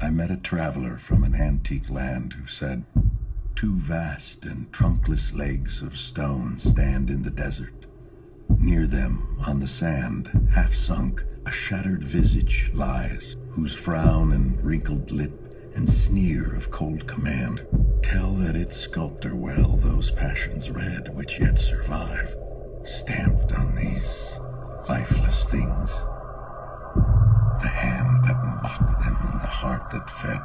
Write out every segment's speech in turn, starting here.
I met a traveler from an antique land who said, "Two vast and trunkless legs of stone stand in the desert. Near them, on the sand, half sunk, a shattered visage lies, whose frown and wrinkled lip and sneer of cold command tell that its sculptor well those passions read which yet survive, stamped on these lifeless things. The hand that mocked them and the heart that fed.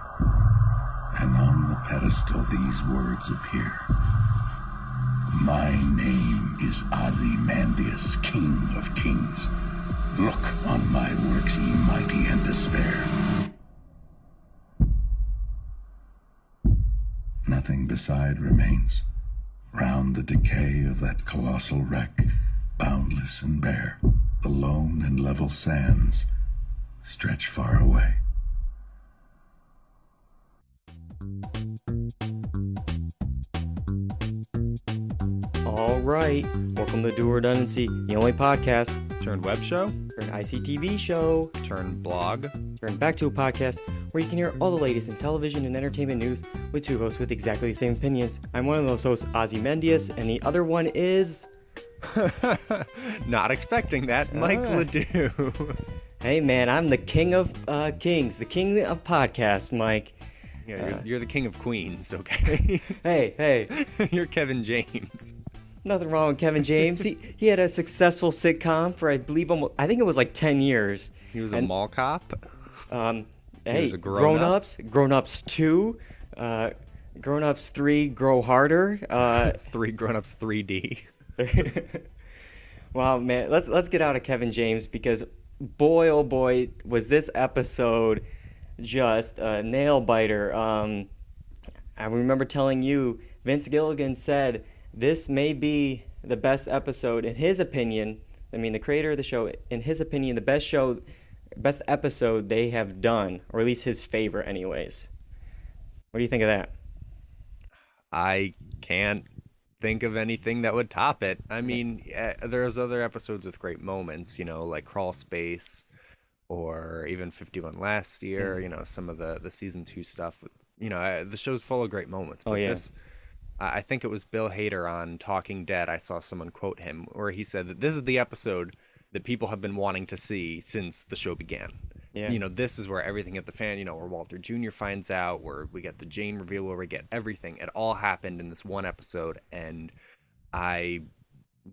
And on the pedestal these words appear. My name is Ozymandias, King of Kings. Look on my works, ye mighty, and despair." Nothing beside remains. Round the decay of that colossal wreck, boundless and bare, the lone and level sands stretch far away. All right, welcome to Dual Redundancy, the only podcast Turned web show, turned ICTV show, turned blog. turned back to a podcast where you can hear all the latest in television and entertainment news with two hosts with exactly the same opinions. I'm one of those hosts, Ozymandias, and the other one is... Not expecting that, Mike Ladue. Hey man, I'm the king of kings, the king of podcasts, Mike. Yeah, you're the king of queens, okay? Hey. You're Kevin James. Nothing wrong with Kevin James. He had a successful sitcom for, I think it was like 10 years. He was a mall cop. Hey, was a grown-up. Grown Ups 2, Grown Ups 3, Grow Harder. 3 Grown-Ups 3D. Wow, man, let's get out of Kevin James, because boy, oh boy, was this episode just a nail biter. I remember telling you, Vince Gilligan said this may be the best episode in his opinion. I mean, the creator of the show, in his opinion, the best episode they have done, or at least his favorite anyways. What do you think of that? I can't think of anything that would top it. I mean, there's other episodes with great moments, like Crawl Space, or even 51 last year, some of the season 2 stuff. The show's full of great moments. But this, I think it was Bill Hader on Talking Dead. I saw someone quote him where he said that this is the episode that people have been wanting to see since the show began. Yeah. This is where everything hit the fan, where Walter Jr. finds out, where we get the Jane reveal, where we get everything. It all happened in this one episode, and I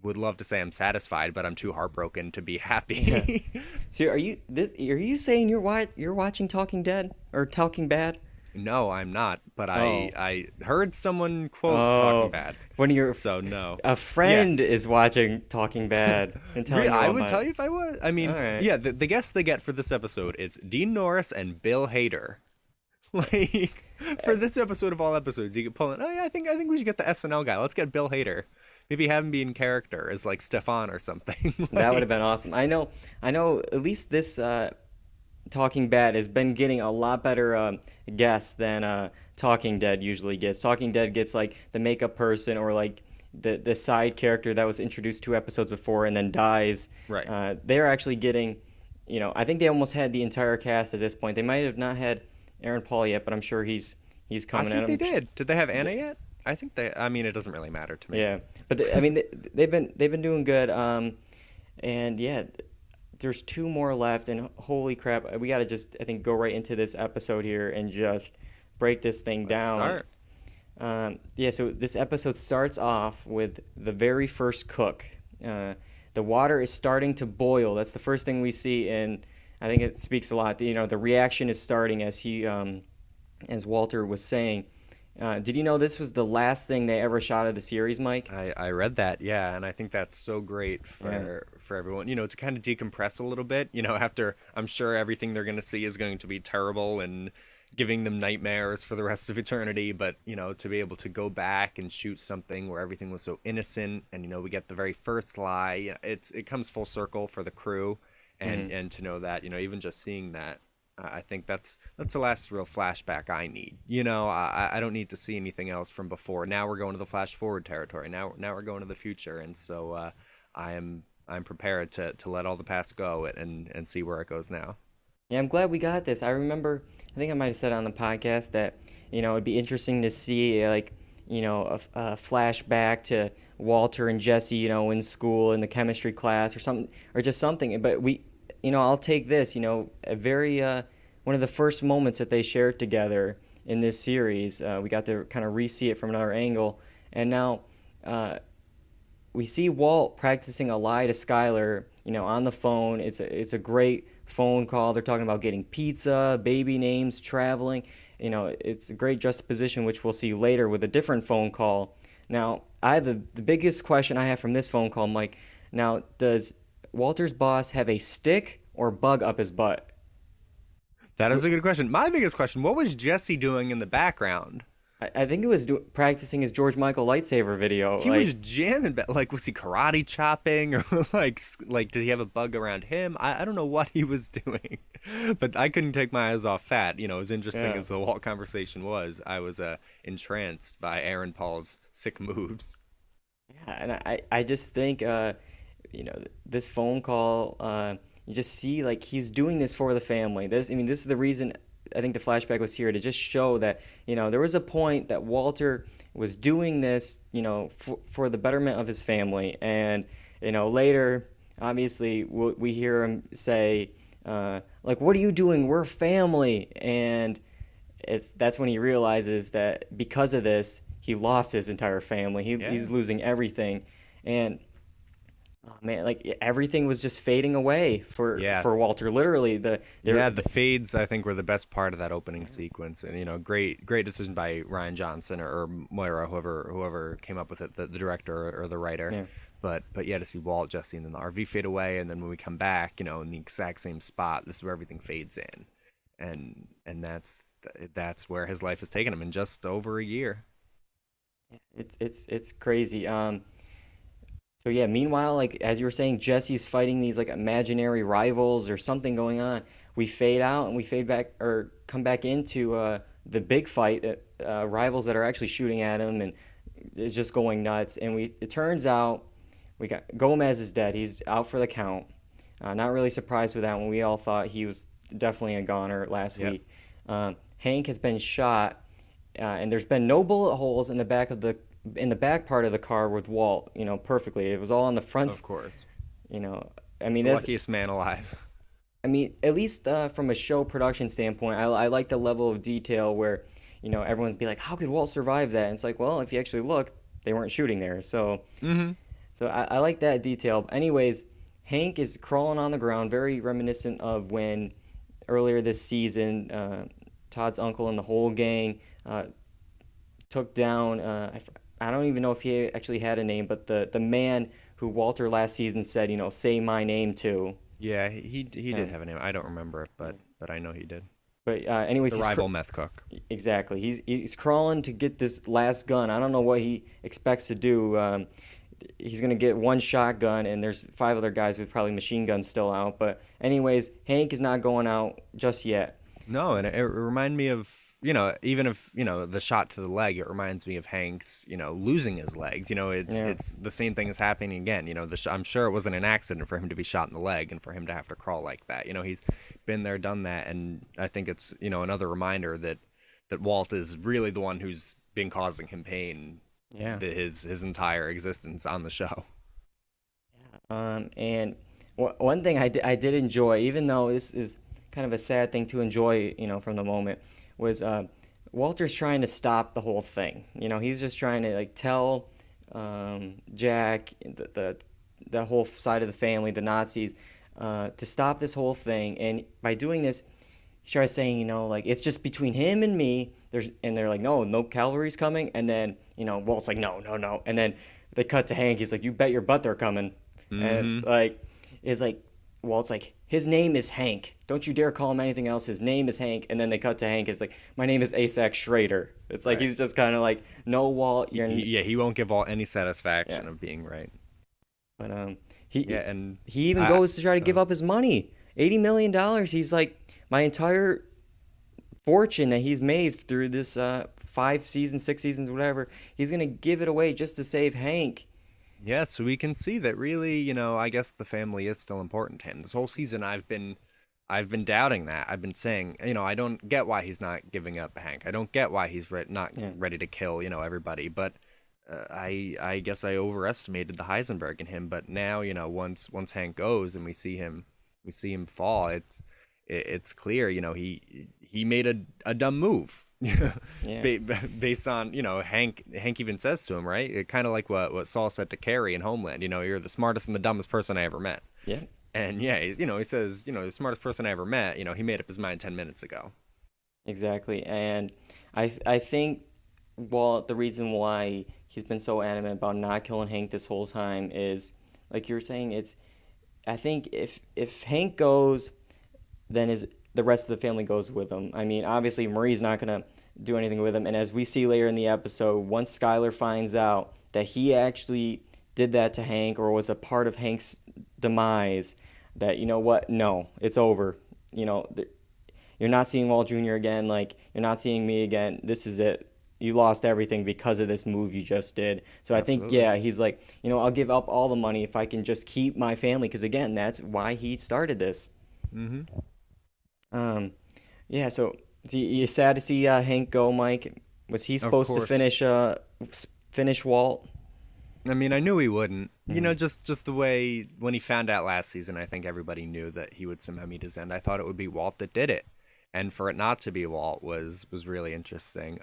would love to say I'm satisfied, but I'm too heartbroken to be happy. Yeah. So are you saying you're watching Talking Dead or Talking Bad? No, I'm not. But I heard someone quote Talking Bad. No. A friend is watching Talking Bad and telling you. I would tell you if I was. I mean, right. Yeah. The guests they get for this episode, it's Dean Norris and Bill Hader. Like, for this episode of all episodes, you could pull in. Oh yeah, I think we should get the SNL guy. Let's get Bill Hader. Maybe have him be in character as like Stefan or something. That would have been awesome. I know. At least this Talking Bad has been getting a lot better guests than Talking Dead usually gets. Talking Dead gets like the makeup person or like the side character that was introduced 2 episodes before and then dies. Right. They're actually getting, I think they almost had the entire cast at this point. They might have not had Aaron Paul yet, but I'm sure he's coming. I think they did. Did they have Anna yet? I think they. I mean, it doesn't really matter to me. Yeah, but they've been doing good. And yeah, there's 2 more left, and holy crap, we got to just go right into this episode here and just break this thing down. Start. So this episode starts off with the very first cook. The water is starting to boil. That's the first thing we see, and I think it speaks a lot. The reaction is starting as Walter was saying. Did you know this was the last thing they ever shot of the series, Mike? I read that, yeah, and I think that's so great for everyone, to kind of decompress a little bit, after I'm sure everything they're going to see is going to be terrible and giving them nightmares for the rest of eternity, but, to be able to go back and shoot something where everything was so innocent and, we get the very first lie, it comes full circle for the crew, and to know that, even just seeing that, I think that's the last real flashback I need. I don't need to see anything else from before. Now we're going to the flash forward territory. Now we're going to the future, and so I'm prepared to let all the past go and see where it goes now. Yeah, I'm glad we got this. I remember, I think I might have said on the podcast that, it'd be interesting to see, like, a flashback to Walter and Jesse, in school in the chemistry class or something, or just something. But I'll take this, a very, one of the first moments that they shared together in this series. We got to kind of re-see it from another angle. And now, we see Walt practicing a lie to Skylar, on the phone. It's a great phone call. They're talking about getting pizza, baby names, traveling. It's a great juxtaposition, which we'll see later with a different phone call. Now, I have the biggest question I have from this phone call, Mike. Now, does Walter's boss have a stick or bug up his butt? That is a good question. My biggest question, what was Jesse doing in the background? I think it was practicing his George Michael lightsaber video. He was jamming, like, was he karate chopping, or like did he have a bug around him? I don't know what he was doing, but I couldn't take my eyes off that. As interesting as the Walt conversation was, I was entranced by Aaron Paul's sick moves. Yeah, and I just think, this phone call, you just see, like, he's doing this for the family. This is the reason I think the flashback was here, to just show that, there was a point that Walter was doing this, for the betterment of his family. And, later, obviously, we hear him say, like, what are you doing? We're family. And that's when he realizes that because of this, he lost his entire family. He's losing everything. And oh man, like everything was just fading away for Walter. Literally, the fades I think were the best part of that opening sequence, and great decision by Ryan Johnson or Moira, whoever came up with it, the director or the writer. Yeah. But to see Walt, Jesse, and then the RV fade away, and then when we come back, in the exact same spot, this is where everything fades in, and that's where his life has taken him in just over a year. It's crazy. So yeah, meanwhile, like as you were saying, Jesse's fighting these like imaginary rivals or something going on. We fade out and we fade back or come back into the big fight that rivals that are actually shooting at him, and it's just going nuts. And it turns out we got Gomez is dead. He's out for the count. Not really surprised with that one. We all thought he was definitely a goner last week. Hank has been shot, and there's been no bullet holes in the back part of the car with Walt, perfectly. It was all on the front. Of course. The luckiest man alive. At least from a show production standpoint, I like the level of detail where, everyone would be like, how could Walt survive that? And it's like, well, if you actually look, they weren't shooting there. So, so I like that detail. Anyways, Hank is crawling on the ground, very reminiscent of when earlier this season, Todd's uncle and the whole gang took down, I don't even know if he actually had a name, but the man who Walter last season said, say my name to. Yeah, he did have a name. I don't remember it, but I know he did. But anyways, the rival meth cook. Exactly. He's crawling to get this last gun. I don't know what he expects to do. He's gonna get one shotgun, and there's 5 other guys with probably machine guns still out. But anyways, Hank is not going out just yet. No, and it reminded me of, even if, the shot to the leg, it reminds me of Hank's, losing his legs. It's the same thing is happening again. I'm sure it wasn't an accident for him to be shot in the leg and for him to have to crawl like that. He's been there, done that. And I think it's, another reminder that Walt is really the one who's been causing him pain his entire existence on the show. And one thing I did enjoy, even though this is kind of a sad thing to enjoy, from the moment, was Walter's trying to stop the whole thing. He's just trying to like tell Jack, the whole side of the family, the Nazis, to stop this whole thing. And by doing this, he tries saying, like it's just between him and me. They're like, no cavalry's coming. And then Walt's like, no. And then they cut to Hank. He's like, you bet your butt they're coming. Mm-hmm. And like it's like Walt's like, his name is Hank. Don't you dare call him anything else. His name is Hank. And then they cut to Hank. It's like, my name is Asac Schrader. It's like he's just kind of like, no, Walt. He won't give Walt any satisfaction of being right. But he even goes to try to give up his money, $80 million. He's like, my entire fortune that he's made through this 5 seasons, 6 seasons, whatever, he's gonna give it away just to save Hank. Yeah, so we can see that really, I guess the family is still important to him. This whole season I've been I've been doubting that. I've been saying, I don't get why he's not giving up Hank. I don't get why he's not Yeah. ready to kill, everybody. But I guess I overestimated the Heisenberg in him. But now, once Hank goes and we see him fall, it's clear, he made a dumb move. Yeah. Based on, Hank even says to him, right? It kind of like what Saul said to Carrie in Homeland, you're the smartest and the dumbest person I ever met. Yeah. And yeah, he says, the smartest person I ever met, he made up his mind 10 minutes ago. Exactly. And I think, well, the reason why he's been so adamant about not killing Hank this whole time is, like you were saying, I think if Hank goes, then the rest of the family goes with him. I mean, obviously Marie's not gonna do anything with him, and as we see later in the episode, once Skylar finds out that he actually did that to Hank or was a part of Hank's demise, that, you know what, no, it's over. You're not seeing Walt Jr. again. Like, you're not seeing me again. This is it. You lost everything because of this move you just did. So I think, yeah, he's like, I'll give up all the money if I can just keep my family, because again, that's why he started this. Yeah. So you're sad to see Hank go, Mike. Was he supposed to finish Walt? I mean, I knew he wouldn't. Just the way when he found out last season, I think everybody knew that he would somehow meet his end. I thought it would be Walt that did it, and for it not to be Walt was really interesting.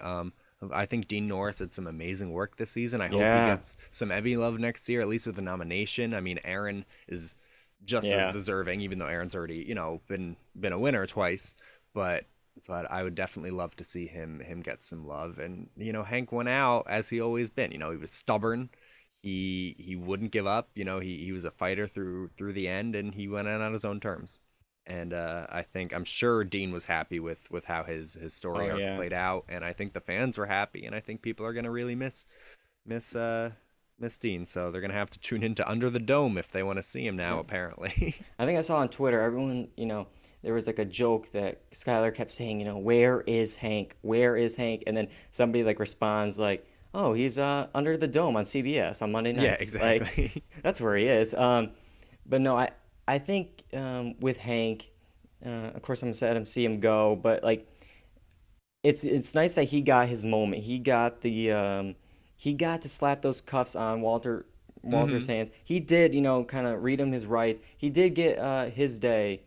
I think Dean Norris did some amazing work this season. I hope he gets some Emmy love next year, at least with the nomination. I mean, Aaron is just as deserving, even though Aaron's already, been a winner twice. But I would definitely love to see him get some love. And Hank went out as he always been. He was stubborn. He wouldn't give up. He was a fighter through the end, and he went out on his own terms. And I'm sure Dean was happy with how his story arc played out, and I think the fans were happy, and I think people are gonna really miss Dean. So they're gonna have to tune into Under the Dome if they want to see him now. Apparently, I think I saw on Twitter, everyone, there was like a joke that Skylar kept saying, where is Hank? Where is Hank? And then somebody like responds like, oh, he's Under the Dome on CBS on Monday nights. Yeah, exactly. Like, that's where he is. But no, I think with Hank, of course I'm sad to see him go, but like it's nice that he got his moment. He got to slap those cuffs on Walter's hands. He did, kind of read him his right. He did get his day.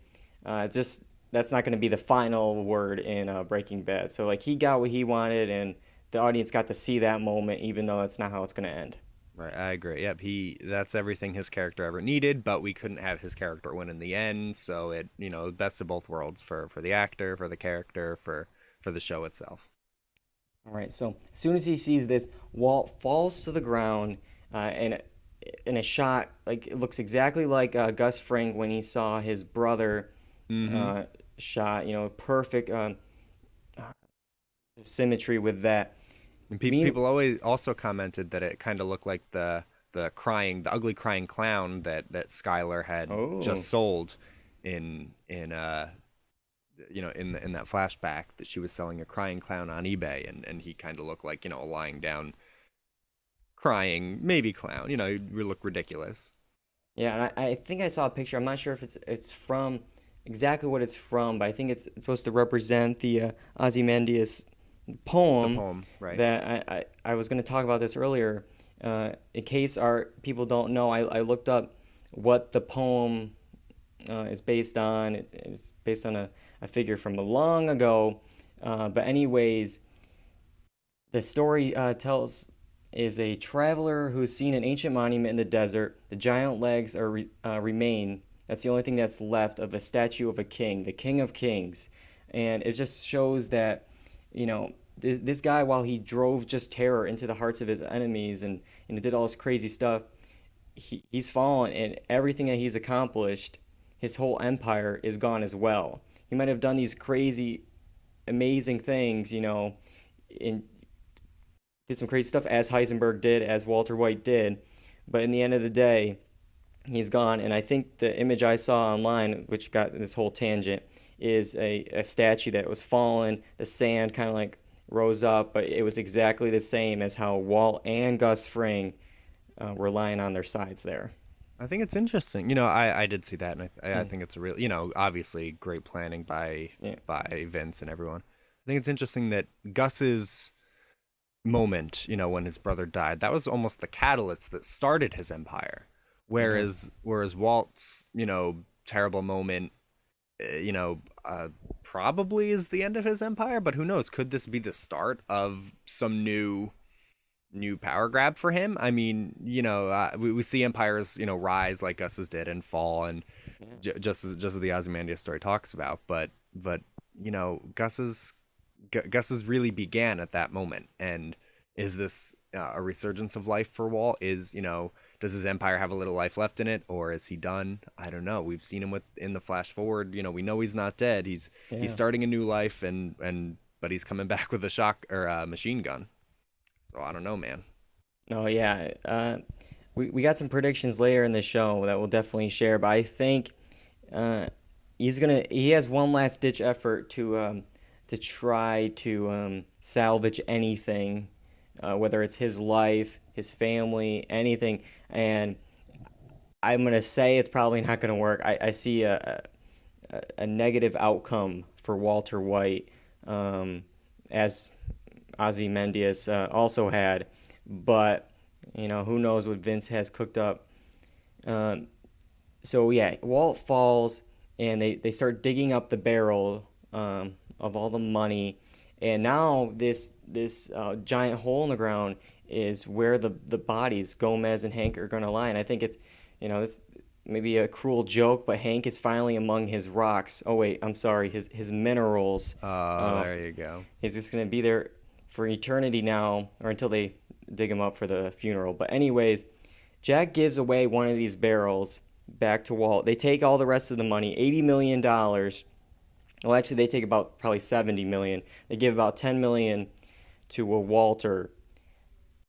Just that's not going to be the final word in Breaking Bad. So like he got what he wanted, and the audience got to see that moment, even though that's not how it's going to end. Right, I agree. Yep, that's everything his character ever needed, but we couldn't have his character win in the end, so it, best of both worlds for the actor, for the character, for the show itself. All right, so as soon as he sees this, Walt falls to the ground, and in a shot, like it looks exactly like Gus Fring when he saw his brother shot, perfect symmetry with that. And people always also commented that it kind of looked like the ugly crying clown that Skylar had just sold in that flashback, that she was selling a crying clown on eBay, and he kind of looked like, a lying down crying maybe clown. He looked ridiculous. Yeah, and I think I saw a picture. I'm not sure if it's from exactly what it's from, but I think it's supposed to represent the Ozymandias poem. The poem, right? That I was going to talk about this earlier. In case our people don't know, I looked up what the poem is based on. It's based on a figure from long ago. But anyways, the story is a traveler who's seen an ancient monument in the desert. The giant legs remain. That's the only thing that's left of a statue of a king, the King of Kings. And it just shows that, this guy, while he drove just terror into the hearts of his enemies and did all this crazy stuff, he's fallen, and everything that he's accomplished, his whole empire is gone as well. He might have done these crazy, amazing things, and did some crazy stuff as Heisenberg did, as Walter White did, but in the end of the day, he's gone. And I think the image I saw online, which got this whole tangent, is a statue that was fallen. The sand kind of like rose up, but it was exactly the same as how Walt and Gus Fring were lying on their sides there. I think it's interesting. I did see that, and I think it's a real, obviously great planning Yeah. by Vince and everyone. I think it's interesting that Gus's moment, when his brother died, that was almost the catalyst that started his empire. Whereas Walt's, terrible moment, probably is the end of his empire, but who knows? Could this be the start of some new power grab for him? I mean, we see empires, rise like Gus's did and fall, and just as the Ozymandias story talks about. But Gus's really began at that moment. And is this a resurgence of life for Walt? Does his empire have a little life left in it, or is he done? I don't know. We've seen him in the flash forward. We know he's not dead. He's starting a new life, but he's coming back with a shock or a machine gun. So I don't know, man. Oh yeah, we got some predictions later in the show that we'll definitely share. But I think he has one last ditch effort to try to salvage anything, whether it's his life, his family, anything. And I'm gonna say it's probably not gonna work. I see a negative outcome for Walter White, as Ozymandias also had, but who knows what Vince has cooked up. So yeah, Walt falls, and they start digging up the barrel of all the money, and now this giant hole in the ground is where the bodies, Gomez and Hank, are going to lie. And I think it's maybe a cruel joke, but Hank is finally among his rocks. Oh wait, I'm sorry, his minerals. Oh, there you go. He's just going to be there for eternity now, or until they dig him up for the funeral. But anyways, Jack gives away one of these barrels back to Walt. They take all the rest of the money, $80 million. Well, actually, they take about probably $70 million. They give about $10 million to Walter.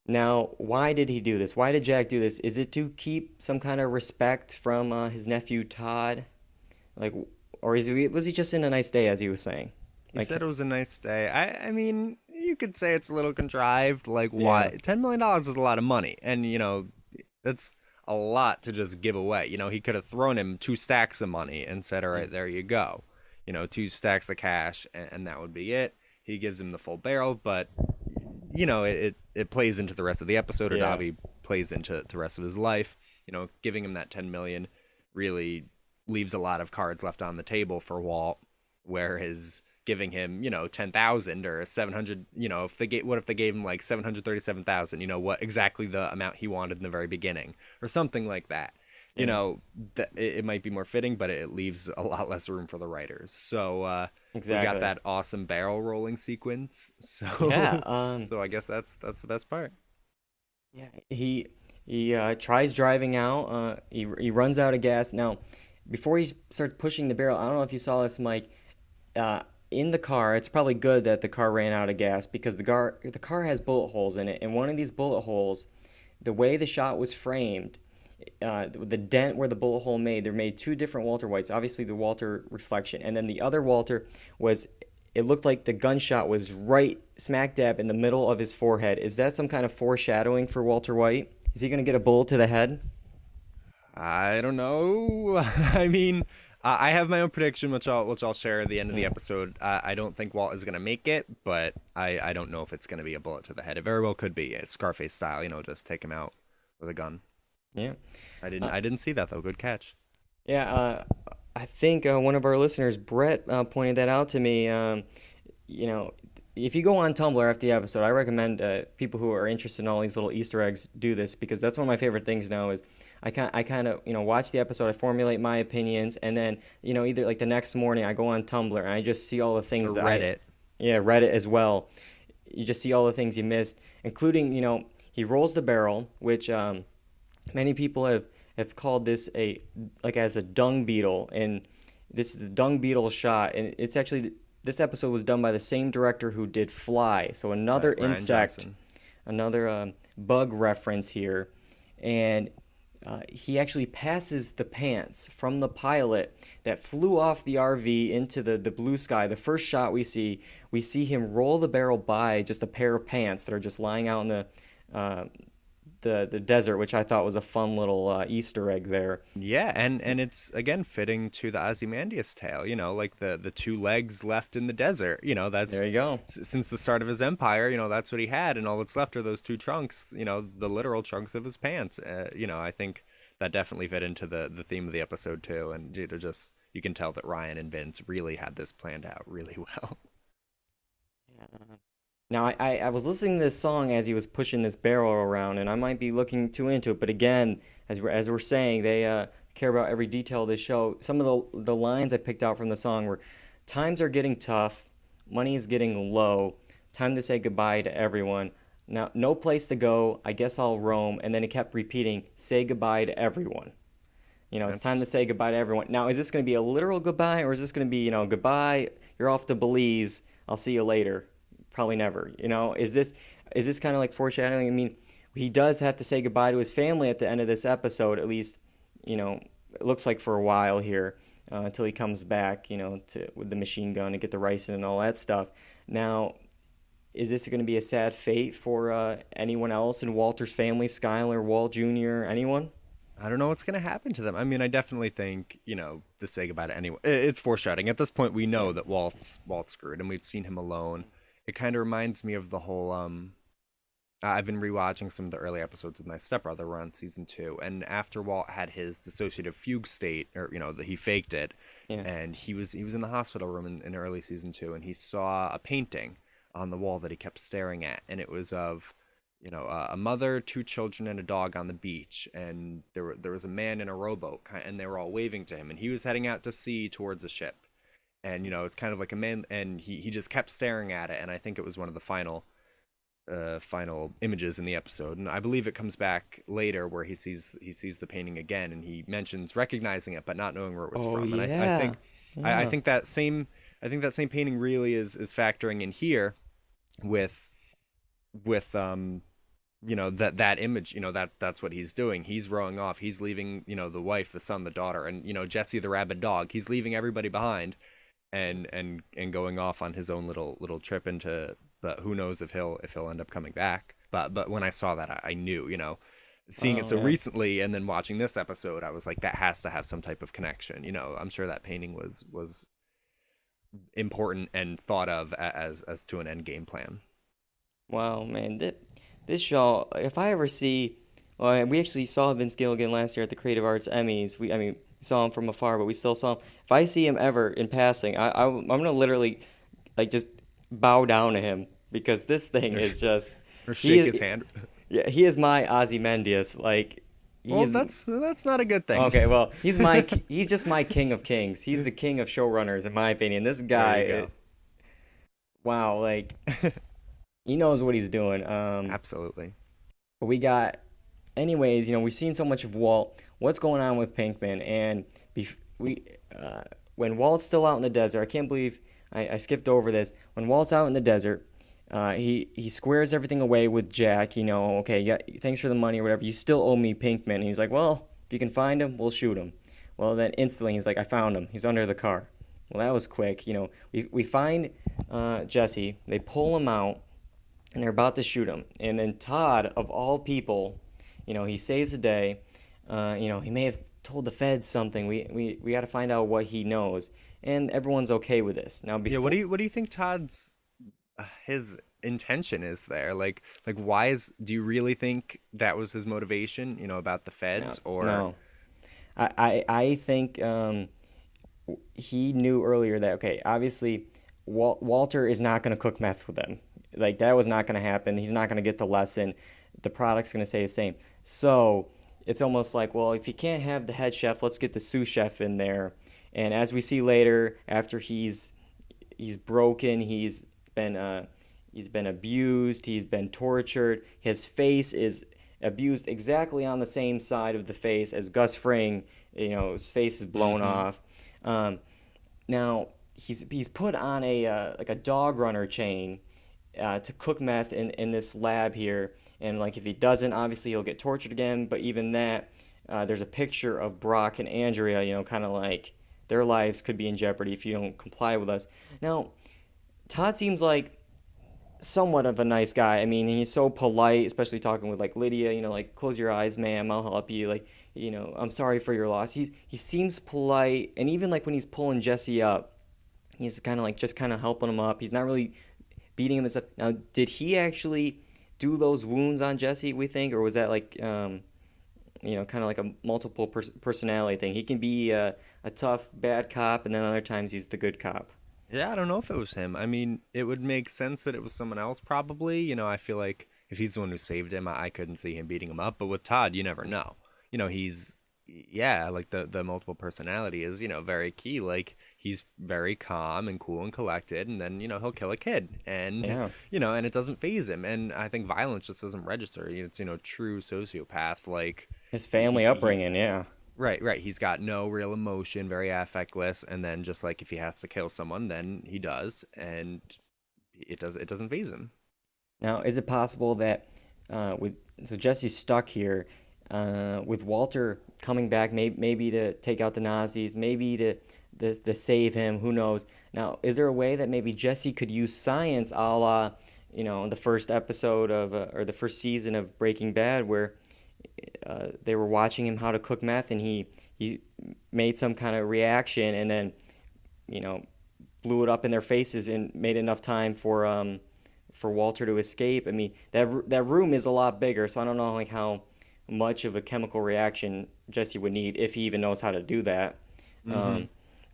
Now, why did he do this? Why did Jack do this? Is it to keep some kind of respect from his nephew Todd? Or was he just in a nice day, as he was saying? He said it was a nice day. I mean, you could say it's a little contrived. Why? $10 million was a lot of money. And, that's a lot to just give away. He could have thrown him 2 stacks of money and said, all right, there you go. 2 stacks of cash, and that would be it. He gives him the full barrel, but, it plays into the rest of the episode, or Davi plays into the rest of his life. Giving him that $10 million really leaves a lot of cards left on the table for Walt, whereas giving him, 10,000 or 700, what if they gave him like 737,000, what exactly the amount he wanted in the very beginning, or something like that. It might be more fitting, but it leaves a lot less room for the writers. So exactly. We got that awesome barrel rolling sequence. So so I guess that's the best part. Yeah, he tries driving out. He runs out of gas. Now, before he starts pushing the barrel, I don't know if you saw this, Mike. In the car, it's probably good that the car ran out of gas, because the car has bullet holes in it, and one of these bullet holes, the way the shot was framed, the dent where the bullet hole made, they made 2 different Walter Whites. Obviously, the Walter reflection, and then the other Walter it looked like the gunshot was right smack dab in the middle of his forehead. Is that some kind of foreshadowing for Walter White? Is he going to get a bullet to the head? I don't know. I mean, I have my own prediction, which I'll share at the end of the episode. I don't think Walt is going to make it, but I don't know if it's going to be a bullet to the head. It very well could be, Scarface style, just take him out with a gun. Yeah. I didn't see that, though. Good catch. Yeah, I think one of our listeners, Brett, pointed that out to me. If you go on Tumblr after the episode, I recommend people who are interested in all these little Easter eggs do this, because that's one of my favorite things now is I kind of watch the episode, I formulate my opinions, and then either like the next morning I go on Tumblr and I just see all the things that Reddit. Reddit as well. You just see all the things you missed, including he rolls the barrel, which many people have called this as a dung beetle, and this is the dung beetle shot, and it's actually, this episode was done by the same director who did Fly, so another insect, another bug reference here, and he actually passes the pants from the pilot that flew off the RV into the blue sky. The first shot we see him roll the barrel by just a pair of pants that are just lying out in the desert, which I thought was a fun little Easter egg there. Yeah, and it's again fitting to the Ozymandias tale, like the two legs left in the desert. There That's you go. since the start of his empire, that's what he had, and all that's left are those two trunks, the literal trunks of his pants. I think that definitely fit into the theme of the episode too, and just you can tell that Ryan and Vince really had this planned out really well. Now, I was listening to this song as he was pushing this barrel around, and I might be looking too into it. But again, as we're saying, they care about every detail of this show. Some of the lines I picked out from the song were, "Times are getting tough, money is getting low, time to say goodbye to everyone. Now, no place to go, I guess I'll roam." And then it kept repeating, "Say goodbye to everyone." It's time to say goodbye to everyone. Now, is this going to be a literal goodbye, or is this going to be, goodbye, you're off to Belize, I'll see you later? Probably never. Is this kind of like foreshadowing? I mean, he does have to say goodbye to his family at the end of this episode, at least, it looks like for a while here, until he comes back, with the machine gun and get the ricin and all that stuff. Now, is this going to be a sad fate for anyone else in Walter's family, Skyler, Walt Jr., anyone? I don't know what's going to happen to them. I mean, I definitely think, to say goodbye to anyone, it's foreshadowing. At this point, we know that Walt's screwed, and we've seen him alone. It kind of reminds me of the whole, I've been rewatching some of the early episodes with my stepbrother. We're on season 2. And after Walt had his dissociative fugue state, or, that he faked it, Yeah. and he was in the hospital room in early season 2, and he saw a painting on the wall that he kept staring at. And it was of, a mother, 2 children, and a dog on the beach. And there was a man in a rowboat, and they were all waving to him. And he was heading out to sea towards a ship. And, it's kind of like a man, and he just kept staring at it. And I think it was one of the final images in the episode. And I believe it comes back later where he sees the painting again, and he mentions recognizing it, but not knowing where it was from. And I think that same painting really is factoring in here with that image, that's what he's doing. He's rowing off. He's leaving, the wife, the son, the daughter, and, Jesse the rabid dog. He's leaving everybody behind and going off on his own little trip into, but who knows if he'll end up coming back. But when I saw that, I knew, seeing it so recently and then watching this episode, I was like, that has to have some type of connection. I'm sure that painting was important and thought of as to an end game plan. Wow, man, this show, if I ever see, well, we actually saw Vince Gilligan last year at the Creative Arts Emmys. We saw him from afar, but we still saw him. If I see him ever in passing, I'm going to literally, just bow down to him, because this thing is just... Or shake his hand. Yeah, he is my Ozymandias, that's not a good thing. Okay, well, he's just my king of kings. He's the king of showrunners, in my opinion. This guy... Wow, he knows what he's doing. Absolutely. But we got, anyways, we've seen so much of Walt. What's going on with Pinkman? And when Walt's still out in the desert, I can't believe I skipped over this. When Walt's out in the desert, he squares everything away with Jack. Okay, yeah, thanks for the money or whatever. You still owe me Pinkman. And he's like, well, if you can find him, we'll shoot him. Well, then instantly he's like, I found him. He's under the car. Well, that was quick. We find Jesse. They pull him out. And they're about to shoot him. And then Todd, of all people, he saves the day. He may have told the feds something. We got to find out what he knows. And everyone's okay with this. Now, what do you think Todd's his intention is there? Like why do you really think that was his motivation, about the feds? No. I think he knew earlier that, okay, obviously Walter is not going to cook meth with them. That was not going to happen. He's not going to get the lesson. The product's going to stay the same. So it's almost like, well, if you can't have the head chef, let's get the sous chef in there. And as we see later, after he's broken, he's been abused, he's been tortured. His face is abused exactly on the same side of the face as Gus Fring. His face is blown off. Now he's put on a dog runner chain. To cook meth in this lab here, and if he doesn't, obviously he'll get tortured again. But even that, there's a picture of Brock and Andrea, kind of like their lives could be in jeopardy if you don't comply with us. Now, Todd seems like somewhat of a nice guy. I mean, he's so polite, especially talking with like Lydia, like close your eyes, ma'am, I'll help you. Like, I'm sorry for your loss. He seems polite, and even like when he's pulling Jesse up, he's kind of like just kind of helping him up. He's not really beating him and stuff. Now, did he actually do those wounds on Jesse, we think, or was that like kind of like a multiple personality thing? He can be a tough bad cop, and then other times he's the good cop. Yeah, I don't know if it was him. I mean, it would make sense that it was someone else, probably. I feel like if he's the one who saved him, I couldn't see him beating him up. But with Todd, you never know. He's, yeah, like the multiple personality is, very key. Like, he's very calm and cool and collected, and then, he'll kill a kid. And, Yeah. and it doesn't phase him. And I think violence just doesn't register. It's, true sociopath. Like, His he, family he upbringing, yeah. Right, right. He's got no real emotion, very affectless, and then just like if he has to kill someone, then he does, and it doesn't phase him. Now, is it possible that with so Jesse's stuck here with Walter coming back, maybe to take out the Nazis, maybe to save him? Who knows? Now, is there a way that maybe Jesse could use science, a la the first episode of or the first season of Breaking Bad, where they were watching him how to cook meth, and he made some kind of reaction, and then you know blew it up in their faces and made enough time for Walter to escape. I mean, that room is a lot bigger, so I don't know like how much of a chemical reaction Jesse would need if he even knows how to do that. Mm-hmm.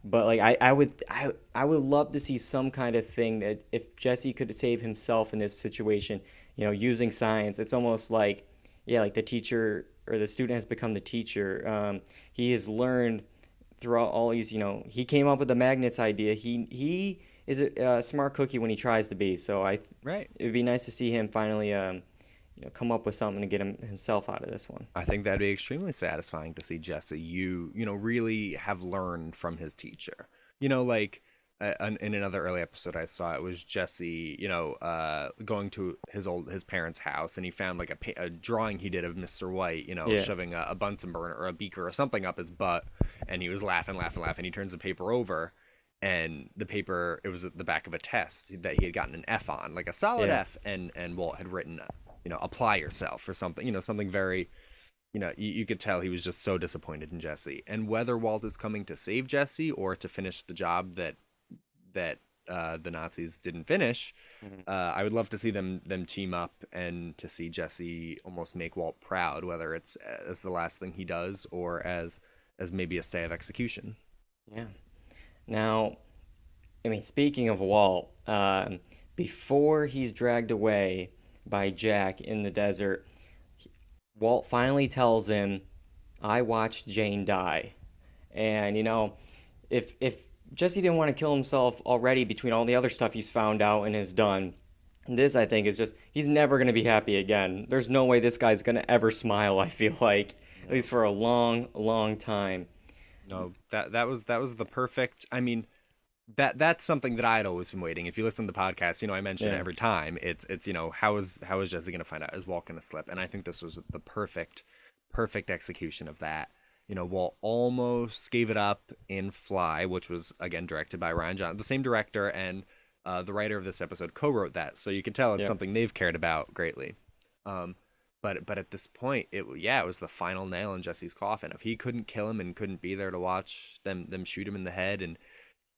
But like I would love to see some kind of thing that if Jesse could save himself in this situation, using science. It's almost like, yeah, like the teacher or the student has become the teacher. He has learned throughout all these. He came up with the magnets idea. He is a smart cookie when he tries to be. So Right. it would be nice to see him finally come up with something to get himself out of this one. I think that'd be extremely satisfying to see Jesse, really have learned from his teacher. Like in another early episode I saw, it was Jesse, going to his parents' house, and he found like a drawing he did of Mr. White, Yeah. shoving a Bunsen burner or a beaker or something up his butt, and he was laughing. He turns the paper over, and the paper, it was at the back of a test that he had gotten an F on, like a solid Yeah. F, and Walt had written, apply yourself or something, something very, you could tell he was just so disappointed in Jesse. And whether Walt is coming to save Jesse or to finish the job that the Nazis didn't finish, I would love to see them team up and to see Jesse almost make Walt proud, whether it's as the last thing he does or as maybe a stay of execution. Yeah. Now, I mean, speaking of Walt, before he's dragged away by Jack in the desert, Walt finally tells him, "I watched Jane die." And if Jesse didn't want to kill himself already between all the other stuff he's found out and has done, this I think is just he's never going to be happy again. There's no way this guy's going to ever smile, I feel like, at least for a long, long time. No, that was the perfect. I mean, that's something that I had always been waiting. If you listen to the podcast, I mention it Yeah. every time. It's how is Jesse gonna find out? Is Walt gonna slip? And I think this was the perfect execution of that. Walt almost gave it up in Fly, which was again directed by Ryan Johnson, the same director, and the writer of this episode co-wrote that. So you can tell it's Yeah. something they've cared about greatly. But at this point, it was the final nail in Jesse's coffin. If he couldn't kill him and couldn't be there to watch them shoot him in the head, and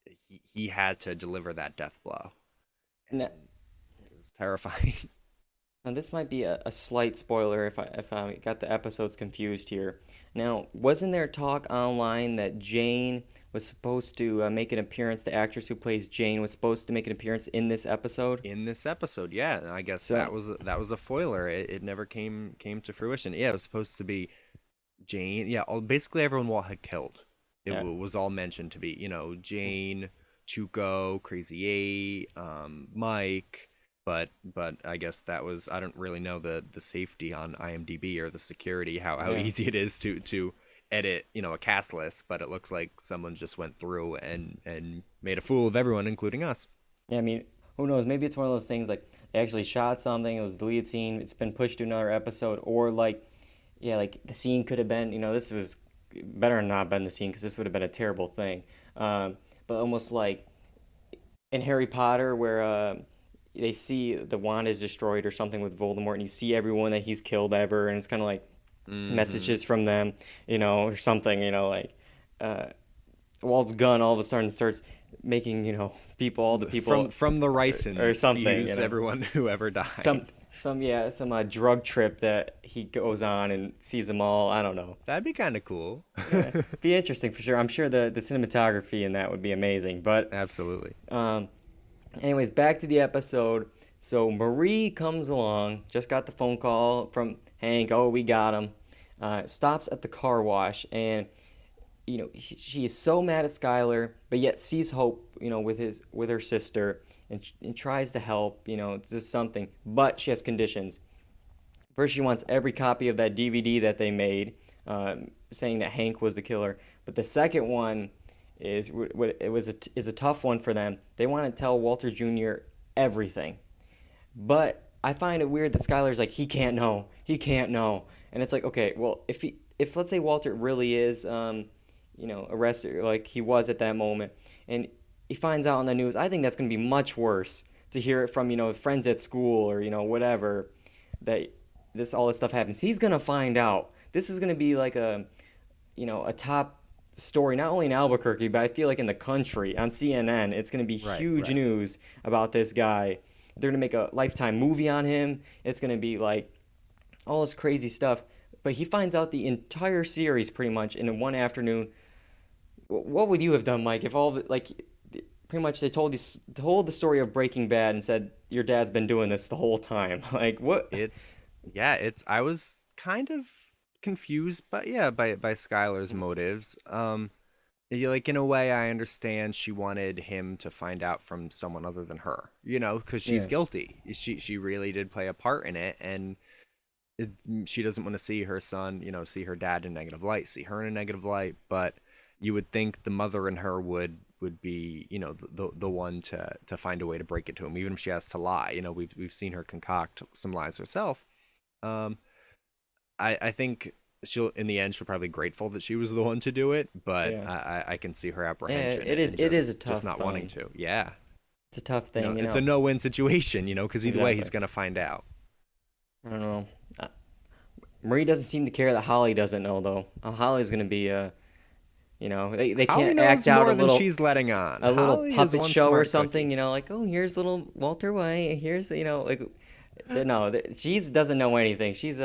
he had to deliver that death blow. Now, It was terrifying. now this might be a slight spoiler if I got the episodes confused here. Now, wasn't there talk online that Jane was supposed to make an appearance? The actress who plays Jane was supposed to make an appearance in this episode. In this episode, yeah, and I guess So that was a foiler. It never came to fruition. Yeah, it was supposed to be Jane. Yeah, basically everyone Walt had killed. It yeah, was all mentioned to be, Jane, Tuco, Crazy A, Mike. But I guess that was, I don't really know the safety on IMDb or the security, how yeah. easy it is to edit, a cast list, but it looks like someone just went through and made a fool of everyone, including us. Yeah, I mean, who knows? Maybe it's one of those things like they actually shot something, it was a deleted scene, it's been pushed to another episode, or like, yeah, like the scene could have been, this was better not been the scene because this would have been a terrible thing. But almost like in Harry Potter, where they see the wand is destroyed or something with Voldemort, and you see everyone that he's killed ever, and it's kind of like messages from them, or something, like uh, Walt's gun all of a sudden starts making, people, all the people from the ricin or something, spews everyone who ever died. Some drug trip that he goes on and sees them all. I don't know. That'd be kind of cool. Be interesting for sure. I'm sure the cinematography in that would be amazing. But absolutely. Anyways, back to the episode. So Marie comes along, just got the phone call from Hank. Oh, we got him. Stops at the car wash, and she is so mad at Skylar, but yet sees hope, with her sister, and tries to help, just something. But she has conditions. First, she wants every copy of that DVD that they made, saying that Hank was the killer. But the second one is a tough one for them. They want to tell Walter Jr. everything. But I find it weird that Skylar's like, he can't know. And it's like, okay, well, if let's say Walter really is, arrested, like he was at that moment, and he finds out on the news, I think that's going to be much worse to hear it from, friends at school or, whatever, that all this stuff happens. He's going to find out. This is going to be like a top story, not only in Albuquerque, but I feel like in the country, on CNN. It's going to be huge news about this guy. They're going to make a Lifetime movie on him. It's going to be like all this crazy stuff. But he finds out the entire series pretty much in one afternoon. What would you have done, Mike, if pretty much they told the story of Breaking Bad and said your dad's been doing this the whole time? Like, what? I was kind of confused, but by Skylar's motives. Like, in a way, I understand she wanted him to find out from someone other than her, because she's guilty. She really did play a part in it, and she doesn't want to see her son, see her dad in a negative light, see her in a negative light. But you would think the mother in her would be, the one to find a way to break it to him, even if she has to lie. We've seen her concoct some lies herself. I think in the end she'll probably be grateful that she was the one to do it, but I can see her apprehension. Yeah, it is a tough just not thing. wanting to. Yeah, it's a tough thing. It's a no-win situation, because either way he's gonna find out. I don't know. Marie doesn't seem to care that Holly doesn't know, though. Holly's gonna be they can't act out a little. She's letting on a little puppet show or something. Cookie. Like, oh, here's little Walter White. Here's she doesn't know anything. She's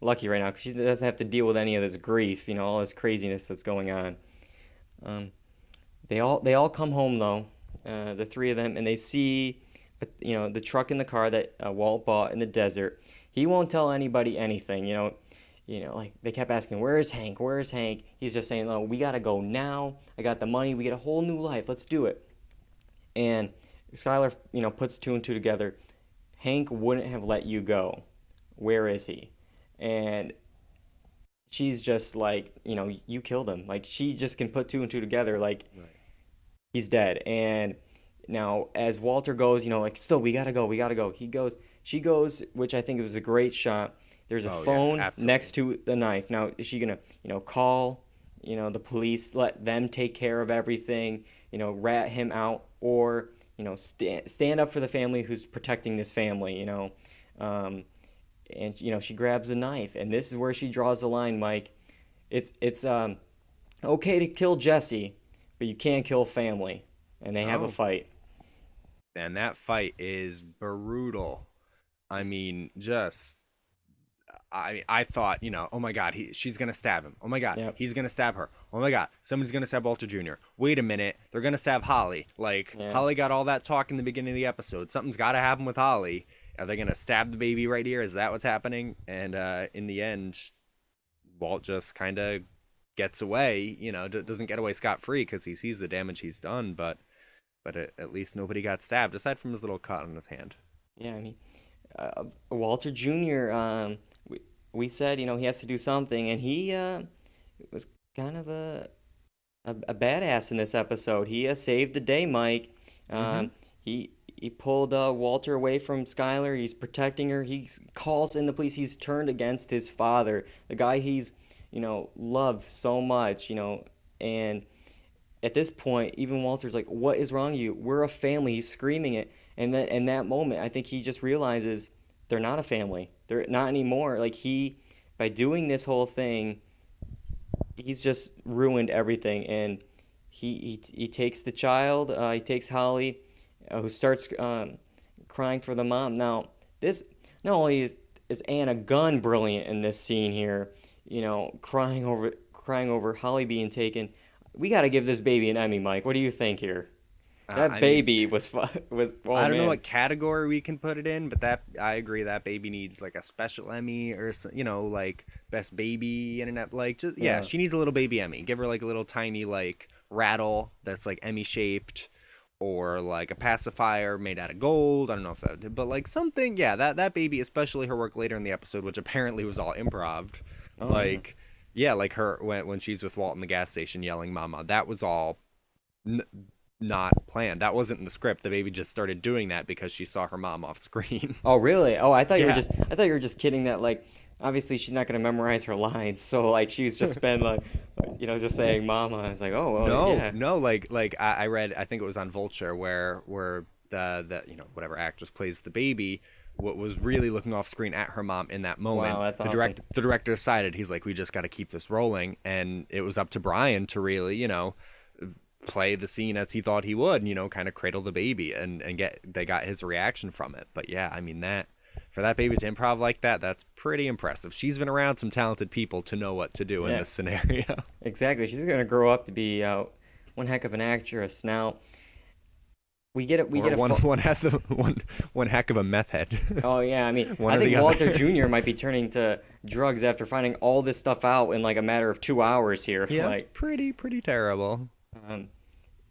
lucky right now because she doesn't have to deal with any of this grief. All this craziness that's going on. They all come home though, the three of them, and they see the truck in the car that Walt bought in the desert. He won't tell anybody anything. Like they kept asking, where is Hank? Where is Hank? He's just saying, no, we got to go now. I got the money. We get a whole new life. Let's do it. And Skylar, puts two and two together. Hank wouldn't have let you go. Where is he? And she's just like, you killed him. Like, she just can put two and two together. Like, he's dead. And now as Walter goes, still, we got to go. She goes, which I think was a great shot. There's a phone next to the knife. Now, is she going to, call, the police, let them take care of everything, rat him out, or, stand up for the family who's protecting this family, and, she grabs a knife. And this is where she draws the line, Mike. It's okay to kill Jesse, but you can't kill family. And they have a fight. And that fight is brutal. I mean, I thought, oh my God, she's going to stab him. Oh my God, he's going to stab her. Oh my God, somebody's going to stab Walter Jr. Wait a minute, they're going to stab Holly. Holly got all that talk in the beginning of the episode. Something's got to happen with Holly. Are they going to stab the baby right here? Is that what's happening? And in the end, Walt just kind of gets away, doesn't get away scot-free because he sees the damage he's done, but at least nobody got stabbed, aside from his little cut on his hand. Yeah, I mean, Walter Jr., we said, he has to do something, and he was kind of a badass in this episode. He saved the day, Mike. He pulled Walter away from Skylar. He's protecting her. He calls in the police. He's turned against his father, the guy he's, loved so much, and at this point, even Walter's like, what is wrong with you? We're a family. He's screaming it. And then in that moment, I think he just realizes they're not a family. They're not anymore. Like by doing this whole thing, he's just ruined everything. And he takes the child. He takes Holly, who starts crying for the mom. Now, this not only is Anna Gunn brilliant in this scene here, crying over Holly being taken. We got to give this baby an Emmy, Mike. What do you think here? That baby was oh, I don't man. know what category we can put it in, but I agree that baby needs like a special Emmy or like best baby internet, like just she needs a little baby Emmy. Give her like a little tiny like rattle that's like Emmy shaped, or like a pacifier made out of gold. I don't know if that, but like something, that baby, especially her work later in the episode, which apparently was all improv, like like her when she's with Walt in the gas station yelling "Mama," that was all not planned. That wasn't in the script. The baby just started doing that because she saw her mom off screen. Oh, really? Oh, I thought you were just kidding that, like, obviously she's not going to memorize her lines. So, like, she's just been, like, just saying mama. I was like, oh, well, No, like I read, I think it was on Vulture where the whatever actress plays the baby was really looking off screen at her mom in that moment. Wow, that's awesome. The director decided, he's like, we just got to keep this rolling. And it was up to Brian to really, play the scene as he thought he would, kind of cradle the baby and they got his reaction from it. But yeah, I mean, that for that baby to improv like that, that's pretty impressive. She's been around some talented people to know what to do in this scenario. Exactly. She's going to grow up to be one heck of an actress. Now, one heck of a meth head. Oh yeah, I mean, I think Walter Jr. might be turning to drugs after finding all this stuff out in like a matter of 2 hours here. Yeah, it's pretty terrible.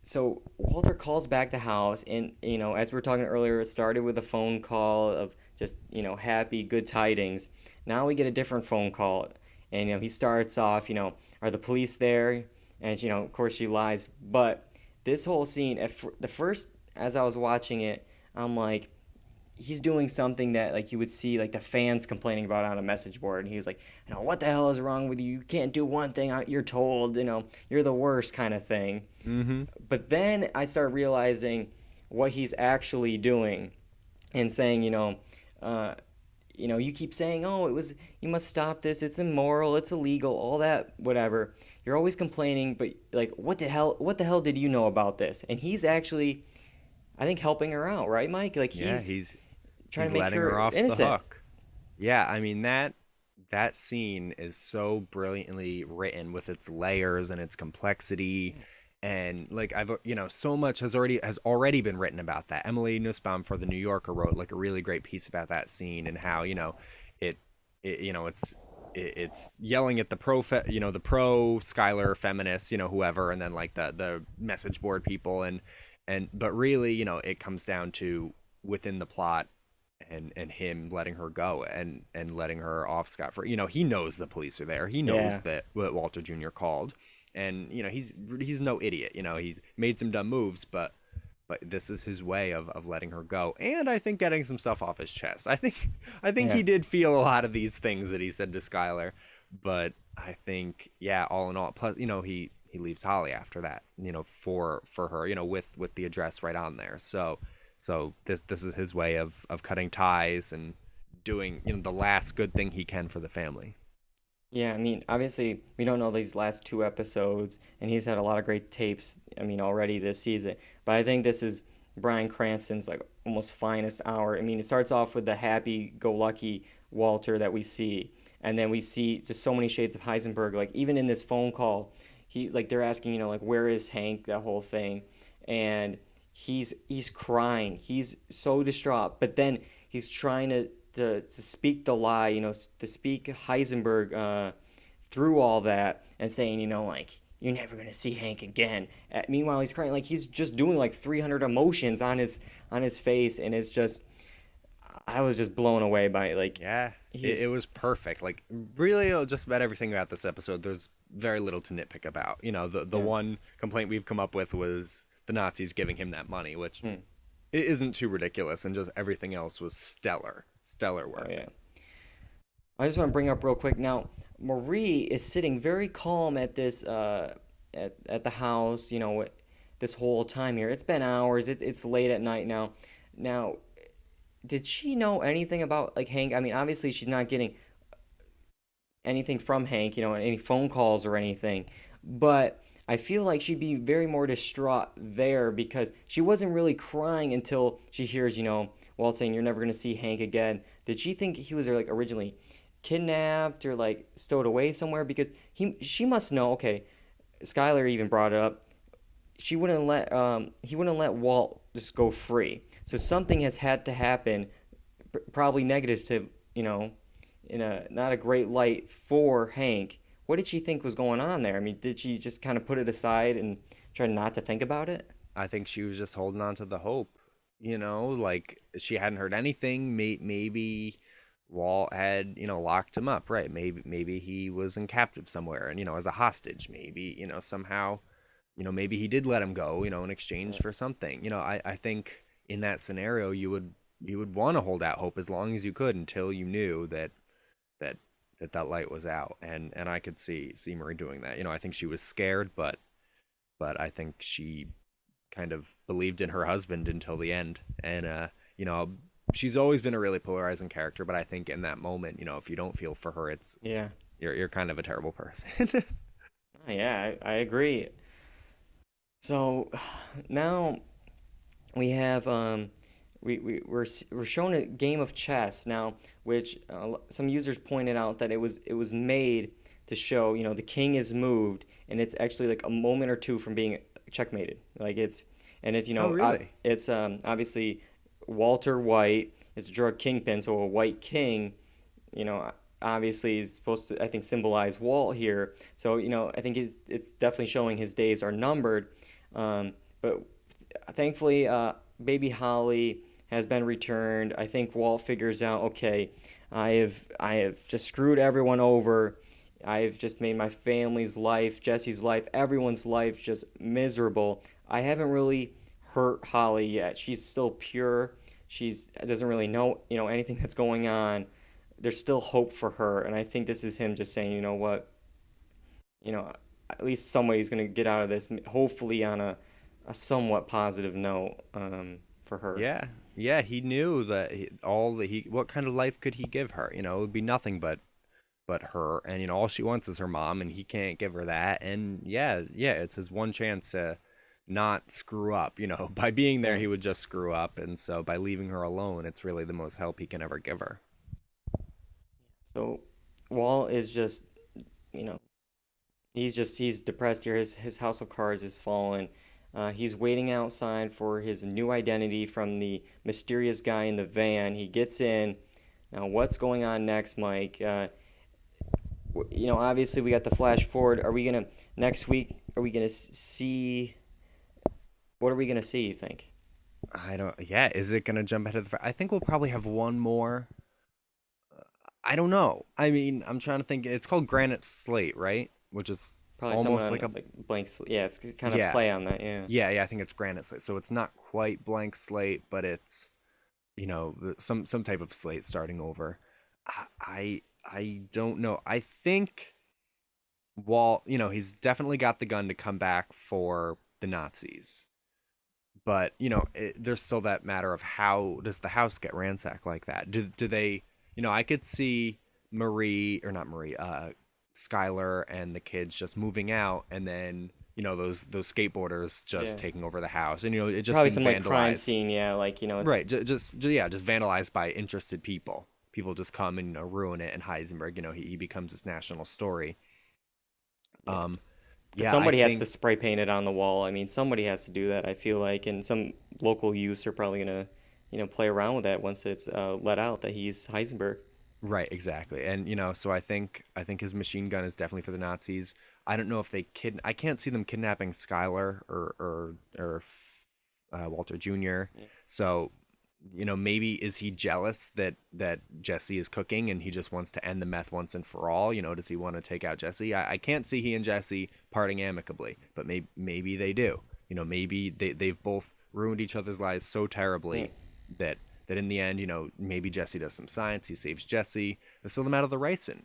So Walter calls back the house, and as we were talking earlier, it started with a phone call of just happy, good tidings. Now we get a different phone call, and he starts off, are the police there? And of course she lies. But this whole scene, the first, as I was watching it, I'm like, he's doing something that like you would see like the fans complaining about on a message board, and he was like, what the hell is wrong with you? You can't do one thing you're told, you're the worst kind of thing. Mm-hmm. But then I start realizing what he's actually doing, and saying, you keep saying, you must stop this, it's immoral, it's illegal, all that, whatever. You're always complaining, but like, what the hell did you know about this? And he's actually, I think, helping her out, right, Mike? Like he's trying to make her off innocent. The hook. Yeah, I mean that scene is so brilliantly written with its layers and its complexity, and like so much has already been written about that. Emily Nussbaum for the New Yorker wrote like a really great piece about that scene, and how it's yelling at the pro Skylar feminists, whoever, and then like the message board people, and but really it comes down to within the plot and him letting her go and letting her off scot-free. He knows the police are there. He knows that what Walter Jr. called, and he's no idiot. He's made some dumb moves, but this is his way of letting her go, and I think getting some stuff off his chest. I think he did feel a lot of these things that he said to Skylar, but I think all in all, plus he leaves Holly after that, for her, with the address right on there. So this is his way of cutting ties and doing the last good thing he can for the family. Yeah, I mean, obviously we don't know these last 2 episodes, and he's had a lot of great tapes, already this season. But I think this is Bryan Cranston's like almost finest hour. I mean, it starts off with the happy-go-lucky Walter that we see, and then we see just so many shades of Heisenberg. Like even in this phone call, they're asking, like, where is Hank? That whole thing, and he's crying. He's so distraught, but then he's trying to speak the lie, to speak Heisenberg through all that, and saying, like, you're never gonna see Hank again. Meanwhile, he's crying, like he's just doing like 300 emotions on his face, and it's just, I was just blown away by it. Like, it was perfect. Like, really, just about everything about this episode, there's very little to nitpick about. The one complaint we've come up with was the Nazis giving him that money, which it isn't too ridiculous, and just everything else was stellar work. Oh, yeah. I just want to bring up real quick now, Marie is sitting very calm at this at the house, this whole time here. It's been hours. It's late at night now. Now, did she know anything about like Hank? I mean, obviously she's not getting anything from Hank, any phone calls or anything. But I feel like she'd be very more distraught there because she wasn't really crying until she hears, Walt saying, "You're never going to see Hank again." Did she think he was like originally kidnapped or like stowed away somewhere? Because she must know, okay, Skylar even brought it up. He wouldn't let Walt just go free. So something has had to happen, probably negative to, in a not a great light for Hank. What did she think was going on there? I mean, did she just kind of put it aside and try not to think about it? I think she was just holding on to the hope, like she hadn't heard anything. Maybe Walt had, locked him up, right? Maybe he was in captive somewhere and, as a hostage. Maybe, somehow, maybe he did let him go, in exchange for something. I think in that scenario you would want to hold out hope as long as you could until you knew that that light was out. And I could see Marie doing that. I think she was scared, but I think she kind of believed in her husband until the end. And you know, she's always been a really polarizing character, but I think in that moment, if you don't feel for her, it's Yeah. you're kind of a terrible person. Yeah, I agree. So now we have we're shown a game of chess now, which some users pointed out that it was made to show the king is moved, and it's actually like a moment or two from being checkmated. Like it's Oh, really? it's obviously Walter White is a drug kingpin, so a white king, you know, obviously is supposed to, I think, symbolize Walt here. So, I think it's definitely showing his days are numbered. But thankfully, baby Holly has been returned. I think Walt figures out, okay, I have just screwed everyone over. I've just made my family's life, Jesse's life, everyone's life just miserable. I haven't really hurt Holly yet. She's still pure. She's doesn't really know, anything that's going on. There's still hope for her, and I think this is him just saying, you know what, you know, at least somebody's gonna get out of this, hopefully on a somewhat positive note for her. Yeah, yeah, he knew that all that he what kind of life could he give her? It would be nothing but her, and all she wants is her mom, and he can't give her that. And yeah, yeah, it's his one chance to not screw up. By being there, Yeah. he would just screw up, and so by leaving her alone, it's really the most help he can ever give her. So Walt is just, you know, he's depressed here. His house of cards is fallen. He's waiting outside for his new identity from the mysterious guy in the van. He gets in. Now, what's going on next, Mike? Obviously we got the flash forward. Are we gonna next week? Are we gonna see? What are we gonna see? You think? I don't. Yeah, is it gonna jump ahead of the? I think we'll probably have one more. I don't know. I mean, I'm trying to think. It's called Granite Slate, right? Which is Probably someone almost on like a like blank. Yeah, it's kind of yeah, play on that. Yeah. yeah. I think it's Granite Slate. So it's not quite blank slate, but it's some type of slate starting over. I don't know. I think Walt, he's definitely got the gun to come back for the Nazis. But, there's still that matter of how does the house get ransacked like that? Do they, I could see Marie, or not Marie, Skylar and the kids just moving out, and then, those skateboarders just Yeah. taking over the house, and, it just Probably being some like crime vandalized. scene. Yeah, like it's Right, yeah, just vandalized by interested people. People just come and ruin it, and Heisenberg, he becomes this national story. yeah. Um, 'Cause yeah, I somebody has to think spray paint it on the wall. I mean, somebody has to do that. I feel like, and some local youths are probably gonna, play around with that once it's let out that he's Heisenberg. right, exactly, and so I think his machine gun is definitely for the Nazis. I don't know if I can't see them kidnapping Skylar or Walter Jr. Yeah. So, maybe is he jealous that Jesse is cooking and he just wants to end the meth once and for all? Does he want to take out Jesse? I can't see he and Jesse parting amicably, but maybe they do. Maybe they've both ruined each other's lives so Yeah. terribly that in the end, maybe Jesse does some science, he saves Jesse. There's still the matter of the ricin.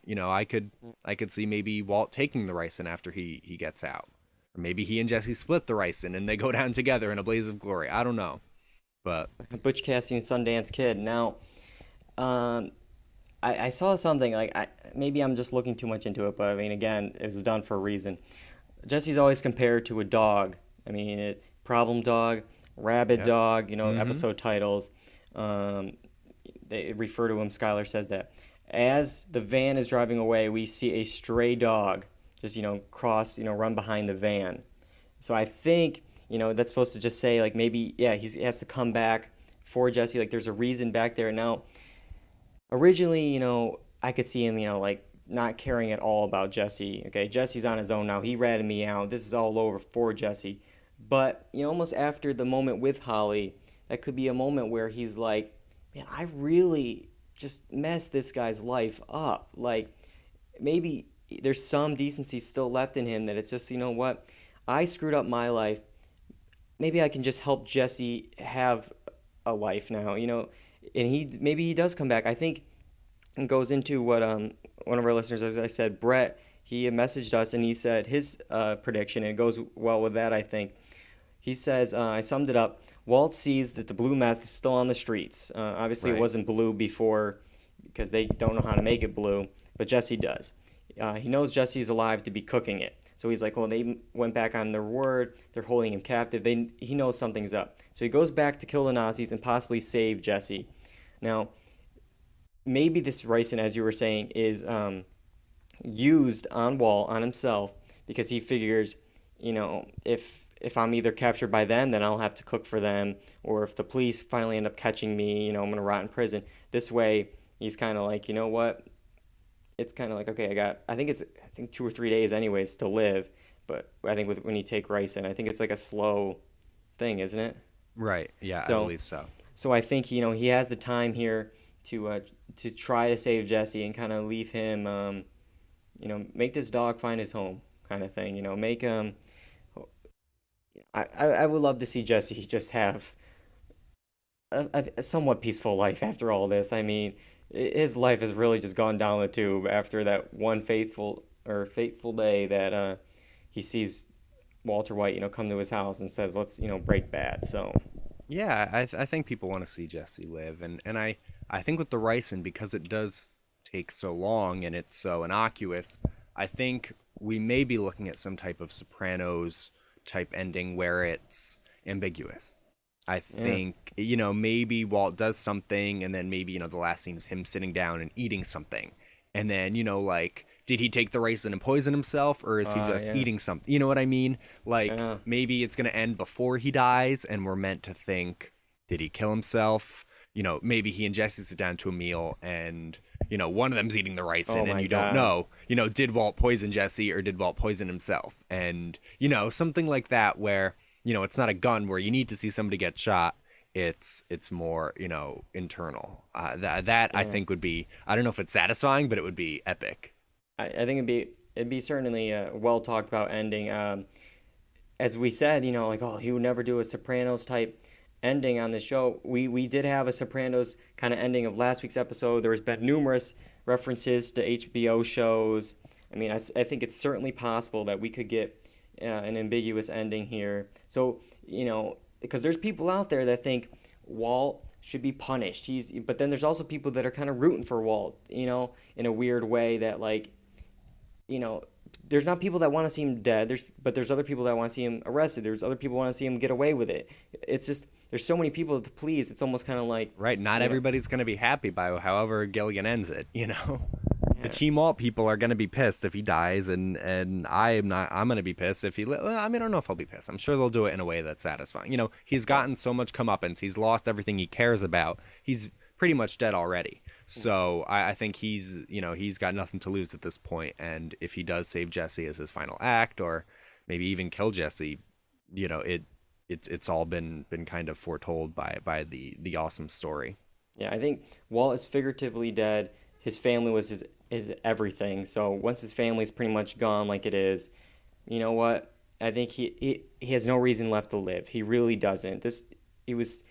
I could see maybe Walt taking the ricin after he gets out. Or maybe he and Jesse split the ricin and they go down together in a blaze of glory. I don't know. But Butch Cassidy and Sundance Kid. Now, um, I saw something like maybe I'm just looking too much into it, but I mean, again, it was done for a reason. Jesse's always compared to a dog. I mean, problem dog, rabid yeah. dog. Mm-hmm. Episode titles. Um, they refer to him. Skylar says that as the van is driving away, we see a stray dog just run behind the van. So I think that's supposed to just say like maybe he has to come back for Jesse. Like there's a reason back there now. Originally, I could see him, like not caring at all about Jesse. Okay, Jesse's on his own now. He ratted me out. This is all over for Jesse. But, almost after the moment with Holly, that could be a moment where he's like, man, I really just messed this guy's life up. Like, maybe there's some decency still left in him that it's just, what? I screwed up my life. Maybe I can just help Jesse have a life now, and maybe he does come back. I think it goes into what one of our listeners, as I said, Brett, he messaged us and he said his prediction, and it goes well with that, I think. He says, I summed it up. Walt sees that the blue meth is still on the streets. Obviously, Right. It wasn't blue before because they don't know how to make it blue, but Jesse does. He knows Jesse's alive to be cooking it. So he's like, well, they went back on their word. They're holding him captive. He knows something's up. So he goes back to kill the Nazis and possibly save Jesse. Now, maybe this ricin, as you were saying, is used on Walt, on himself, because he figures, if I'm either captured by them, then I'll have to cook for them, or if the police finally end up catching me, I'm going to rot in prison. This way, he's kind of like, you know what? It's kind of like, okay, I think 2 or 3 days anyways to live, but I think when you take ricin, I think it's like a slow thing, isn't it? Right. Yeah, So, I believe so. So I think he has the time here to try to save Jesse and kind of leave him, make this dog find his home, kind of thing. Make him. I would love to see Jesse just have a somewhat peaceful life after all this. I mean, his life has really just gone down the tube after that one fateful day that he sees Walter White, come to his house and says, let's, break bad. So. Yeah, I think people want to see Jesse live, and I think with the ricin, because it does take so long and it's so innocuous, I think we may be looking at some type of Sopranos type ending where it's ambiguous. I think, maybe Walt does something, and then maybe, the last scene is him sitting down and eating something. And then, like, did he take the ricin and poison himself, or is he just eating something? You know what I mean? Like, maybe it's going to end before he dies, and we're meant to think, did he kill himself? Maybe he and Jesse sit down to a meal, and, one of them's eating the ricin, and you don't know. Did Walt poison Jesse, or did Walt poison himself? And, something like that where, it's not a gun where you need to see somebody get shot. It's more, internal. That I think would be, I don't know if it's satisfying, but it would be epic. I think it'd be certainly a well talked about ending. As we said, he would never do a Sopranos type ending on the show. We did have a Sopranos kind of ending of last week's episode. There's been numerous references to HBO shows. I mean, I think it's certainly possible that we could get an ambiguous ending here. So, because there's people out there that think Walt should be punished. But then there's also people that are kind of rooting for Walt, in a weird way that, like, there's not people that want to see him dead. But there's other people that want to see him arrested. There's other people who want to see him get away with it. It's just, there's so many people to please. It's almost kind of like... Right, not everybody's going to be happy by however Gilligan ends it, The Team Walt people are going to be pissed if he dies, and I'm going to be pissed if he... I don't know if I'll be pissed. I'm sure they'll do it in a way that's satisfying. He's gotten so much comeuppance. He's lost everything he cares about. He's pretty much dead already. So I think he's got nothing to lose at this point. And if he does save Jesse as his final act, or maybe even kill Jesse, it's all been kind of foretold by the awesome story. Yeah, I think Walt is figuratively dead. His family was his everything. So once his family's pretty much gone like it is, you know what? I think he has no reason left to live. He really doesn't. He was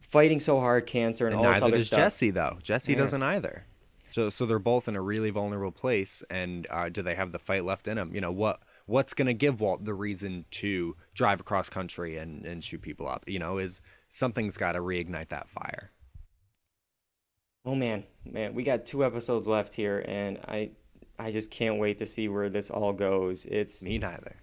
fighting so hard, cancer and all this other stuff. Neither does Jesse, though. Jesse doesn't either. So they're both in a really vulnerable place, and do they have the fight left in them? What's going to give Walt the reason to drive across country and shoot people up? Is something's got to reignite that fire. Oh man, we got 2 episodes left here, and I just can't wait to see where this all goes. Me neither.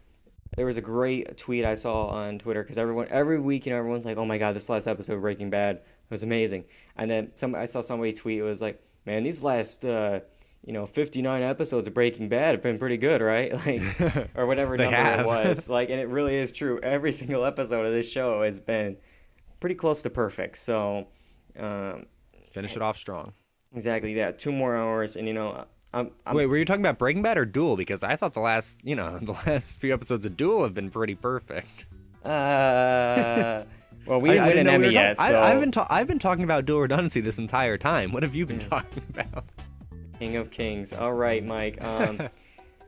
There was a great tweet I saw on Twitter because every week, everyone's like, "Oh my God, this last episode of Breaking Bad was amazing." And then I saw somebody tweet, it was like, "Man, these last 59 episodes of Breaking Bad have been pretty good, right?" Like, or whatever number it was. Like, and it really is true. Every single episode of this show has been pretty close to perfect. So, finish it off strong. Exactly. Yeah, 2 more hours, and Wait, were you talking about Breaking Bad or Duel? Because I thought the last few episodes of Duel have been pretty perfect. Well, we didn't win an Emmy yet. So. I've been talking about Dual Redundancy this entire time. What have you been talking about? King of Kings. All right, Mike.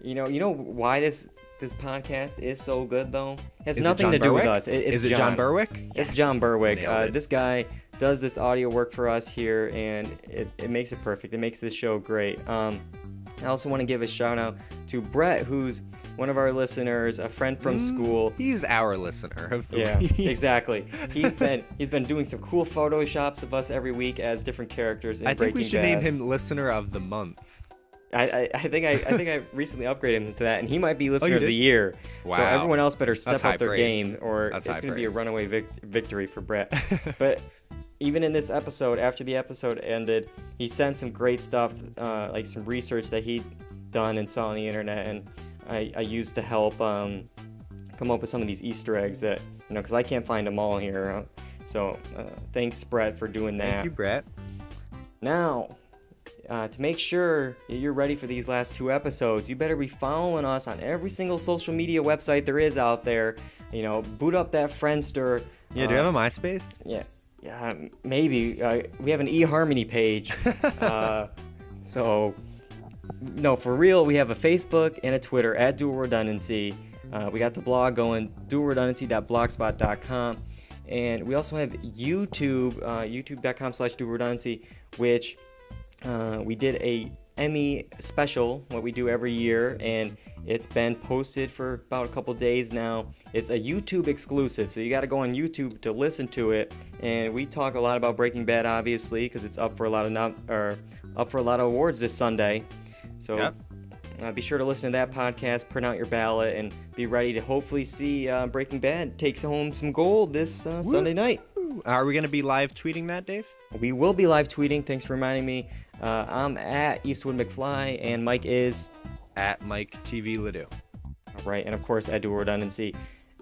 You know why this podcast is so good though? It has nothing to do with us. Is it John Berwick? It's John Berwick. This guy does this audio work for us here, and it makes it perfect. It makes this show great. I also want to give a shout out to Brett, who's one of our listeners, a friend from school. He's our listener of the week. week. Yeah, exactly. He's been doing some cool photoshops of us every week as different characters in Breaking Bad. I think we should name him Listener of the Month. I think I recently upgraded him to that, and he might be Listener of the Year. Wow. So everyone else better step up their game, or That's it's going to be a runaway victory for Brett. But even in this episode, after the episode ended, he sent some great stuff, like some research that he'd done and saw on the internet, and I used to help come up with some of these Easter eggs that, because I can't find them all here. So thanks, Brett, for doing that. Thank you, Brett. Now, to make sure that you're ready for these last 2 episodes, you better be following us on every single social media website there is out there. Boot up that Friendster. Yeah, do you have a MySpace? Yeah, maybe. We have an eHarmony page. So, no, for real, we have a Facebook and a Twitter at Dual Redundancy. We got the blog going, dualredundancy.blogspot.com. And we also have YouTube, youtube.com/Dual Redundancy, which we did a Emmy special, what we do every year, and it's been posted for about a couple days now. It's a YouTube exclusive, so you got to go on YouTube to listen to it. And we talk a lot about Breaking Bad, obviously, because it's up for a lot of awards this Sunday. So be sure to listen to that podcast, print out your ballot, and be ready to hopefully see Breaking Bad takes home some gold this Sunday night. Are we going to be live tweeting that, Dave? We will be live tweeting. Thanks for reminding me. I'm at Eastwood McFly, and Mike is at Mike TV Ladue. All right, and of course at Dual Redundancy.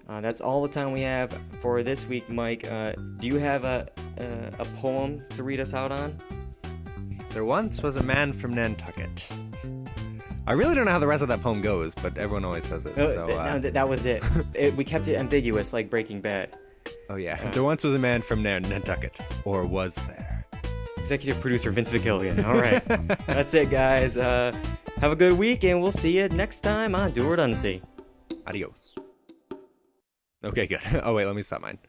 That's all the time we have for this week, Mike. Do you have a poem to read us out on? There once was a man from Nantucket. I really don't know how the rest of that poem goes, but everyone always says it. That was it. We kept it ambiguous, like Breaking Bad. Oh yeah. There once was a man from Nantucket, or was there? Executive producer Vince Vigilian. All right. That's it, guys. Have a good week, and we'll see you next time on Dual Redundancy. Adios. Okay, good. Oh, wait, let me stop mine.